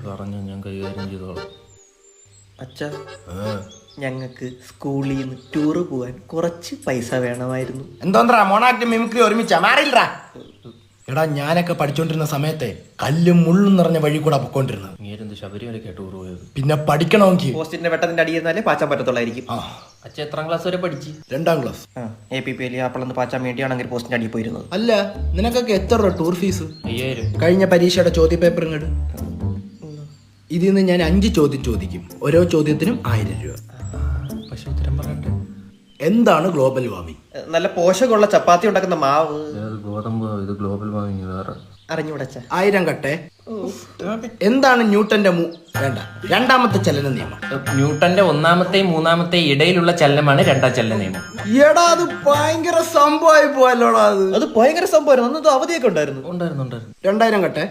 പറഞ്ഞ ഞാൻ കൈകാര്യം ചെയ്തോളാം. അച്ഛാ, ഞങ്ങൾക്ക് സ്കൂളിൽ നിന്ന് ടൂറ് പോവാൻ കുറച്ച് പൈസ വേണമായിരുന്നു. എന്തോന്നാ മോണാക്ട് മിമിക്രി ഒരുമിച്ചാ മാറിയില്ലടാ. എടാ ഞാനൊക്കെ പഠിച്ചോണ്ടിരുന്ന സമയത്തെ കല്ലും മുള്ളും നിറഞ്ഞ വഴി കൂടെ പൊക്കോണ്ടിരുന്നത്. നീരെന്ത് ശബരിമലയ്ക്കാ ടൂർ പോയത്? പിന്നെ പഠിക്കണമെങ്കിൽ പോസ്റ്റിന്റെ വെട്ടത്തിന്റെ അടിയിരുന്നാലേ പാച്ചാൻ പറ്റത്തുള്ളായിരിക്കും. അച്ഛൻ എത്രാം ക്ലാസ് വരെ പഠിച്ചു? 2ാം ക്ലാസ്. APPL ആപ്പിളെന്ന് പാച്ചാൻ വേണ്ടിയാണെങ്കിൽ പോസ്റ്റിന്റെ അടിയിൽ പോയിരുന്നത്. അല്ല നിനക്കൊക്കെ എത്ര രൂപ ടൂർ ഫീസ്? 5000. കഴിഞ്ഞ പരീക്ഷയുടെ ചോദ്യ പേപ്പർ ഇങ്ങോട്ട്. ഇതിൽ നിന്ന് ഞാൻ 5 ചോദ്യം ചോദിക്കും. ഓരോ ചോദ്യത്തിനും 1000 രൂപ. പക്ഷെ ഉത്തരം പറയട്ടെ. എന്താണ് ഗ്ലോബൽ വാർമിംഗ്? നല്ല പോഷകമുള്ള ചപ്പാത്തി ഉണ്ടാക്കുന്ന മാവ്. ഗോതമ്പ്. ഇത് ഗ്ലോബൽ വാർമിംഗ് വേറെ. അറിഞ്ഞൂടച്ച. 1000 കട്ടെ. എന്താണ് ന്യൂട്ടന്റെ വേണ്ട 2ാമത്തെ ചലന നിയമം? ന്യൂട്ടന്റെ 1ാമത്തെയും 3ാമത്തെയും ഇടയിലുള്ള ചലനമാണ് 2ാം ചലന നിയമം. എടാ അത് ഭയങ്കര സംഭവമായി പോയല്ലോടാ. അത് ഭയങ്കര സംഭവമായിരുന്നു. അന്ന് അവധിയൊക്കെ ഉണ്ടായിരുന്നു. 2000 കട്ടെ.